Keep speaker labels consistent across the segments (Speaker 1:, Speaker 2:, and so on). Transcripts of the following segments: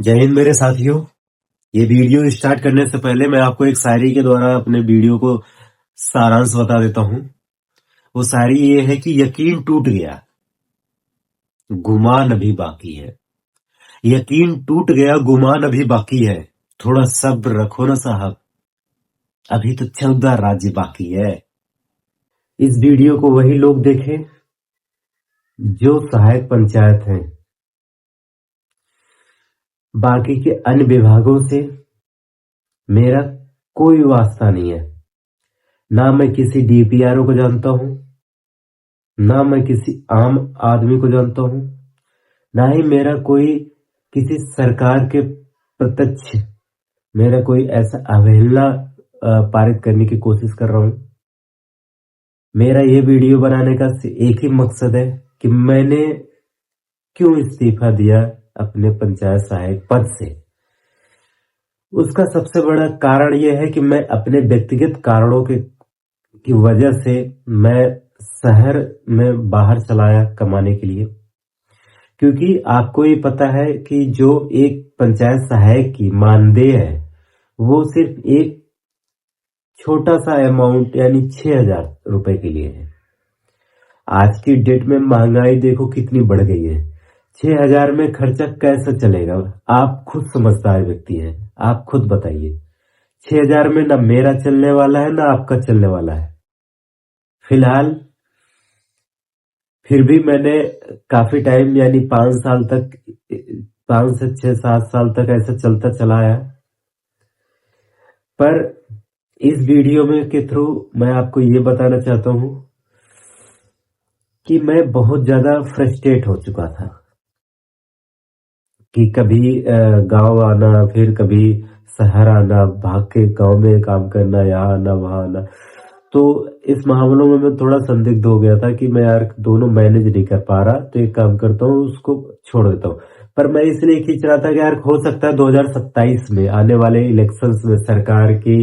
Speaker 1: जय हिंद मेरे साथियों। ये वीडियो स्टार्ट करने से पहले मैं आपको एक शायरी के द्वारा अपने वीडियो को सारांश बता देता हूँ। वो शायरी ये है कि यकीन टूट गया, गुमान अभी बाकी है। यकीन टूट गया, गुमान अभी बाकी है। थोड़ा सब्र रखो ना साहब, अभी तो 14 राज्य बाकी है। इस वीडियो को वही लोग देखें जो सहायक पंचायत हैं। बाकी के अन्य विभागों से मेरा कोई वास्ता नहीं है। ना मैं किसी डीपीआरओ को जानता हूँ, ना मैं किसी आम आदमी को जानता हूँ, ना ही मेरा कोई किसी सरकार के प्रत्यक्ष मेरा कोई ऐसा अवहेलना पारित करने की कोशिश कर रहा हूँ। मेरा ये वीडियो बनाने का एक ही मकसद है कि मैंने क्यों इस्तीफा दिया अपने पंचायत सहायक पद से। उसका सबसे बड़ा कारण यह है कि मैं अपने व्यक्तिगत कारणों की वजह से मैं शहर में बाहर चला आया कमाने के लिए। क्योंकि आपको ये पता है कि जो एक पंचायत सहायक की मानदेय है वो सिर्फ एक छोटा सा अमाउंट यानी 6,000 रुपए के लिए है। आज की डेट में महंगाई देखो कितनी बढ़ गई है। 6,000 में खर्चा कैसे चलेगा? आप खुद समझदार व्यक्ति हैं, आप खुद बताइए। 6,000 में ना मेरा चलने वाला है ना आपका चलने वाला है। फिलहाल फिर भी मैंने काफी टाइम यानी 5 साल तक, 5 से 6-7 साल तक ऐसा चलता चला आया। पर इस वीडियो में के थ्रू मैं आपको ये बताना चाहता हूँ कि मैं बहुत ज्यादा फ्रस्ट्रेट हो चुका था कि कभी गांव आना, फिर कभी शहर आना, भाग के गांव में काम करना, यहाँ आना वहां आना। तो इस मामलों में मैं थोड़ा संदिग्ध हो गया था कि मैं यार दोनों मैनेज नहीं कर पा रहा, तो एक काम करता हूँ उसको छोड़ देता हूँ। पर मैं इसलिए खींच रहा था कि यार हो सकता है 2027 में आने वाले इलेक्शंस में सरकार की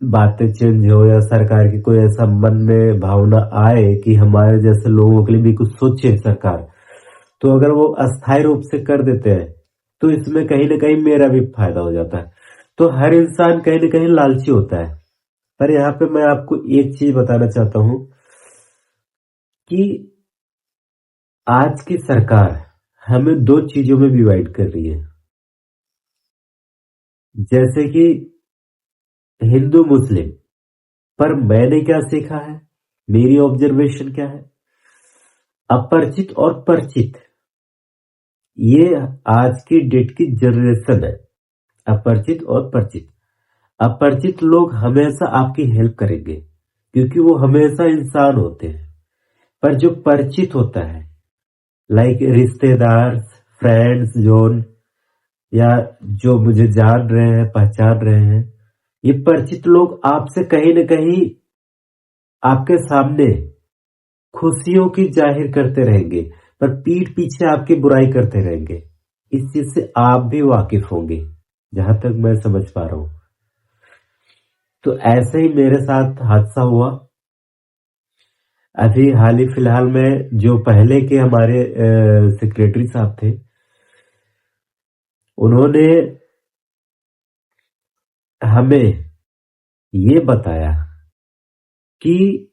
Speaker 1: बातें चेंज हो या सरकार की कोई ऐसा मन में भावना आए कि हमारे जैसे लोगों के लिए भी कुछ सोचे सरकार। तो अगर वो अस्थायी रूप से कर देते हैं तो इसमें कहीं ना कहीं मेरा भी फायदा हो जाता है। तो हर इंसान कहीं ना कहीं लालची होता है। पर यहाँ पे मैं आपको एक चीज बताना चाहता हूं कि आज की सरकार हमें दो चीजों में डिवाइड कर रही है। जैसे कि हिंदू मुस्लिम। पर मैंने क्या सीखा है, मेरी ऑब्जर्वेशन क्या है, अपरिचित और परिचित, ये आज की डेट की जनरेशन है। अपरिचित और परिचित। अपरिचित लोग हमेशा आपकी हेल्प करेंगे क्योंकि वो हमेशा इंसान होते हैं। पर जो परिचित होता है, लाइक रिश्तेदार, फ्रेंड्स जोन, या जो मुझे जान रहे हैं, पहचान रहे हैं, ये परिचित लोग आपसे कहीं ना कहीं आपके सामने खुशियों की जाहिर करते रहेंगे, पर पीठ पीछे आपकी बुराई करते रहेंगे। इस चीज से आप भी वाकिफ होंगे, जहां तक मैं समझ पा रहा हूं। तो ऐसे ही मेरे साथ हादसा हुआ। अभी हाल ही फिलहाल में जो पहले के हमारे सेक्रेटरी साहब थे, उन्होंने हमें ये बताया कि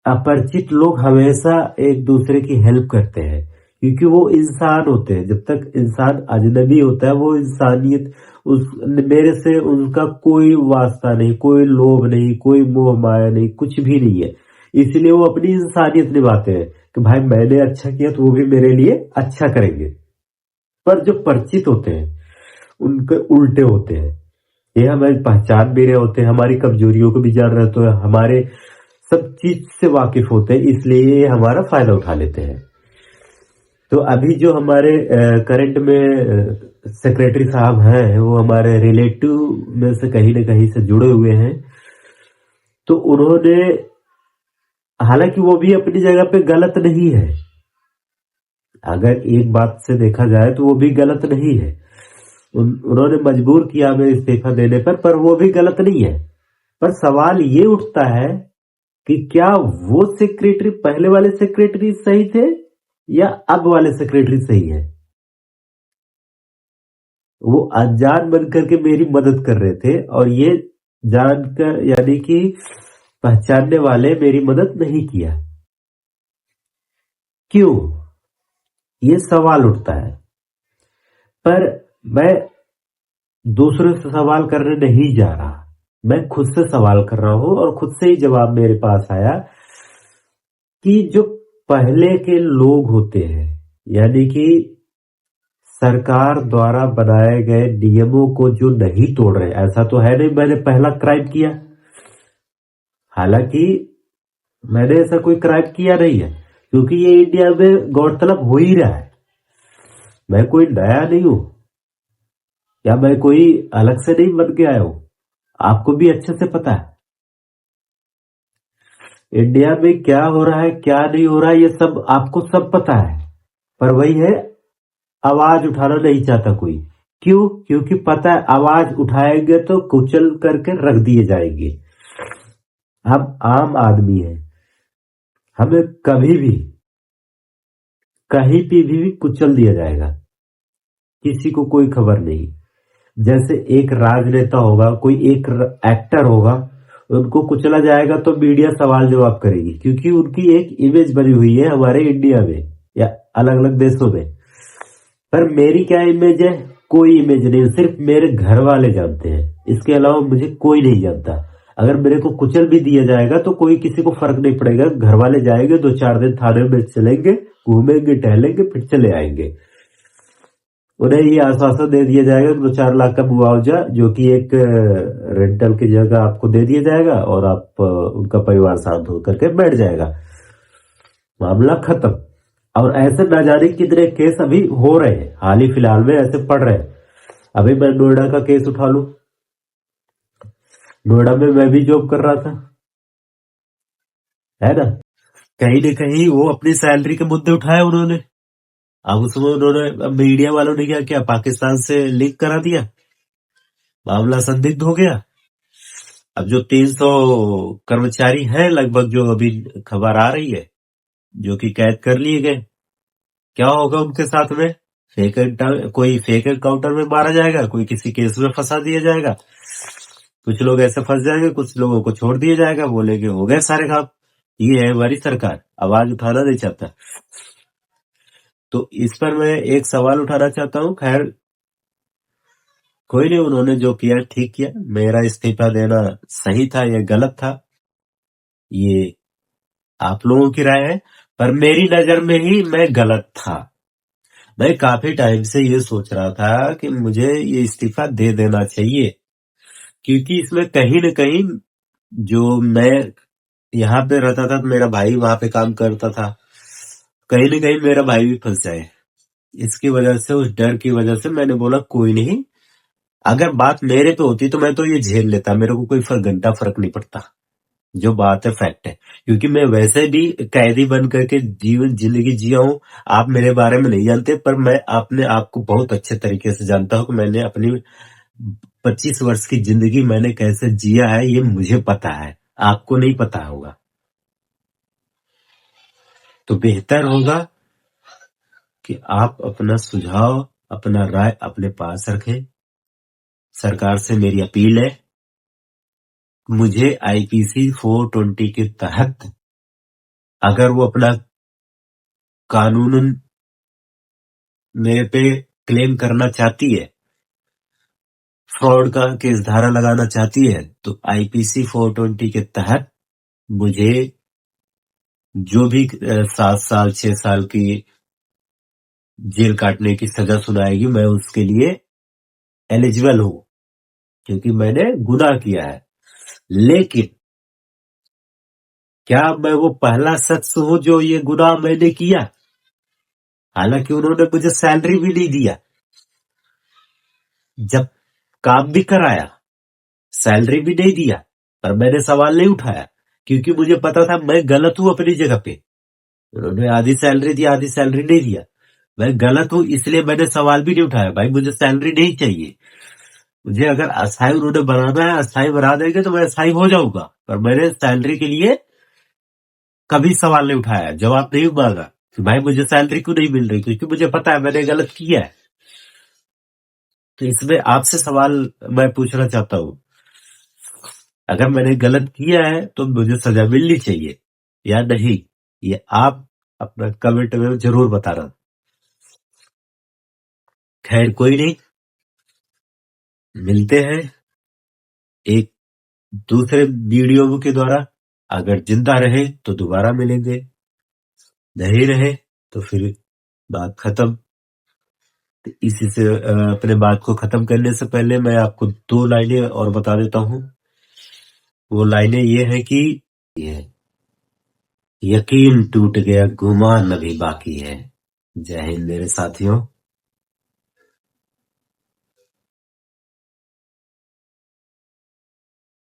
Speaker 1: अपरिचित लोग हमेशा एक दूसरे की हेल्प करते हैं क्योंकि वो इंसान होते हैं। जब तक इंसान अजनबी होता है वो इंसानियत, उस मेरे से उनका कोई वास्ता नहीं, कोई लोभ नहीं, कोई मोह माया नहीं, कुछ भी नहीं है। इसलिए वो अपनी इंसानियत निभाते हैं कि भाई मैंने अच्छा किया तो वो भी मेरे लिए अच्छा करेंगे। पर जो परिचित होते हैं उनके उल्टे होते हैं। ये हमारी पहचान भी रहे होते हैं, हमारी कमजोरियों को भी जान रहे होते हैं, हमारे सब चीज से वाकिफ होते हैं, इसलिए ये हमारा फायदा उठा लेते हैं। तो अभी जो हमारे करंट में सेक्रेटरी साहब हैं, वो हमारे रिलेटिव में से कहीं ना कहीं से जुड़े हुए हैं। तो उन्होंने, हालांकि वो भी अपनी जगह पे गलत नहीं है, अगर एक बात से देखा जाए तो वो भी गलत नहीं है। उन्होंने मजबूर किया हमें इस्तीफा देने पर वो भी गलत नहीं है। पर सवाल ये उठता है कि क्या वो सेक्रेटरी, पहले वाले सेक्रेटरी सही थे या अब वाले सेक्रेटरी सही है? वो अनजान बन करके मेरी मदद कर रहे थे और ये जानकर यानी कि पहचानने वाले मेरी मदद नहीं किया। क्यों? ये सवाल उठता है। पर मैं दूसरों से सवाल करने नहीं जा रहा, मैं खुद से सवाल कर रहा हूं और खुद से ही जवाब मेरे पास आया कि जो पहले के लोग होते हैं, यानी कि सरकार द्वारा बनाए गए नियमों को जो नहीं तोड़ रहे, ऐसा तो है नहीं मैंने पहला क्राइम किया, हालांकि मैंने ऐसा कोई क्राइम किया नहीं है, क्योंकि ये इंडिया में गौरतलब हो ही रहा है। मैं कोई नया नहीं हूं या मैं कोई अलग से नहीं बन के आया हूं, आपको भी अच्छे से पता है इंडिया में क्या हो रहा है क्या नहीं हो रहा है, ये सब आपको सब पता है। पर वही है, आवाज उठाना नहीं चाहता कोई। क्यों? क्योंकि पता है आवाज उठाएंगे तो कुचल करके रख दिए जाएंगे। हम आम आदमी हैं, हमें कभी भी कहीं भी कुचल दिया जाएगा, किसी को कोई खबर नहीं। जैसे एक राजनेता होगा, कोई एक एक्टर होगा, उनको कुचला जाएगा तो मीडिया सवाल जवाब करेगी, क्योंकि उनकी एक इमेज बनी हुई है हमारे इंडिया में या अलग अलग देशों में। पर मेरी क्या इमेज है? कोई इमेज नहीं, सिर्फ मेरे घर वाले जानते हैं, इसके अलावा मुझे कोई नहीं जानता। अगर मेरे को कुचल भी दिया जाएगा तो कोई किसी को फर्क नहीं पड़ेगा, घर वाले जाएंगे 2-4 दिन थाने में चलेंगे, घूमेंगे टहलेंगे फिर चले आएंगे। उन्हें ये आश्वासन दे दिया जाएगा 2-4 लाख का मुआवजा, जो कि एक रेंटल की जगह आपको दे दिया जाएगा और आप उनका परिवार शांत होकर के बैठ जाएगा, मामला खत्म। और ऐसे न जाने कितने केस अभी हो रहे हैं, हाल ही फिलहाल में ऐसे पड़ रहे हैं। अभी मैं नोएडा का केस उठा लूं, नोएडा में मैं भी जॉब कर रहा था, है ना? कहीं न कहीं वो अपनी सैलरी के मुद्दे उठाए उन्होंने। अब उसमें उन्होंने मीडिया वालों ने क्या किया, पाकिस्तान से लिंक करा दिया, मामला संदिग्ध हो गया। अब जो 300 कर्मचारी हैं लगभग, जो अभी खबर आ रही है, जो कि कैद कर लिए गए, क्या होगा उनके साथ में? कोई फेक एनकाउंटर में मारा जाएगा, कोई किसी केस में फंसा दिया जाएगा, कुछ लोग ऐसे फंस जाएंगे, कुछ लोगों को छोड़ दिया जाएगा, बोलेंगे हो गए सारे काम। ये है हमारी सरकार, आवाज उठाना नहीं चाहता। तो इस पर मैं एक सवाल उठाना चाहता हूं। खैर कोई नहीं, उन्होंने जो किया ठीक किया, मेरा इस्तीफा देना सही था या गलत था ये आप लोगों की राय है, पर मेरी नजर में ही मैं गलत था। मैं काफी टाइम से ये सोच रहा था कि मुझे ये इस्तीफा दे देना चाहिए, क्योंकि इसमें कहीं न कहीं जो मैं यहाँ पे रहता था, मेरा भाई वहां पे काम करता था, कहीं न कहीं मेरा भाई भी फंस जाए, इसकी वजह से, उस डर की वजह से मैंने बोला कोई नहीं, अगर बात मेरे पे होती तो मैं तो ये झेल लेता, मेरे को कोई घंटा फर्क नहीं पड़ता, जो बात है फैक्ट है। क्योंकि मैं वैसे भी कैदी बन करके जीवन जिंदगी जिया हूं, आप मेरे बारे में नहीं जानते, पर मैं अपने आप को बहुत अच्छे तरीके से जानता हूं कि मैंने अपनी 25 वर्ष की जिंदगी मैंने कैसे जिया है, ये मुझे पता है, आपको नहीं पता होगा। तो बेहतर होगा कि आप अपना सुझाव, अपना राय अपने पास रखें। सरकार से मेरी अपील है, मुझे आईपीसी 420 के तहत अगर वो अपना कानूनन मेरे पे क्लेम करना चाहती है, फ्रॉड का केस धारा लगाना चाहती है, तो आईपीसी 420 के तहत मुझे जो भी 7 साल 6 साल की जेल काटने की सजा सुनाएगी, मैं उसके लिए एलिजिबल हूं, क्योंकि मैंने गुनाह किया है। लेकिन क्या मैं वो पहला शख्स हूं जो ये गुनाह मैंने किया? हालांकि उन्होंने मुझे सैलरी भी नहीं दिया, जब काम भी कराया, सैलरी भी नहीं दिया, पर मैंने सवाल नहीं उठाया, क्योंकि मुझे पता था मैं गलत हूं अपनी जगह पे। उन्होंने आधी सैलरी दी, आधी सैलरी नहीं दिया, मैं गलत हूं, इसलिए मैंने सवाल भी नहीं उठाया। भाई मुझे सैलरी नहीं चाहिए, मुझे अगर अस्थायी उन्होंने बनाना है, अस्थायी बना देंगे तो मैं अस्थायी हो जाऊंगा, पर मैंने सैलरी के लिए कभी सवाल नहीं उठाया, जवाब नहीं मांगा कि भाई मुझे सैलरी क्यों नहीं मिल रही, क्योंकि मुझे पता है मैंने गलत किया है। तो इसमें आपसे सवाल मैं पूछना चाहता हूँ, अगर मैंने गलत किया है तो मुझे सजा मिलनी चाहिए या नहीं, ये आप अपना कमेंट में जरूर बताना। खैर कोई नहीं, मिलते हैं एक दूसरे वीडियो के द्वारा। अगर जिंदा रहे तो दोबारा मिलेंगे, नहीं रहे तो फिर बात खत्म। तो इसी से अपने बात को खत्म करने से पहले मैं आपको 2 लाइनें और बता देता हूँ। वो लाइनें ये है कि ये यकीन टूट गया, गुमान अभी बाकी है। जय हिंद मेरे साथियों।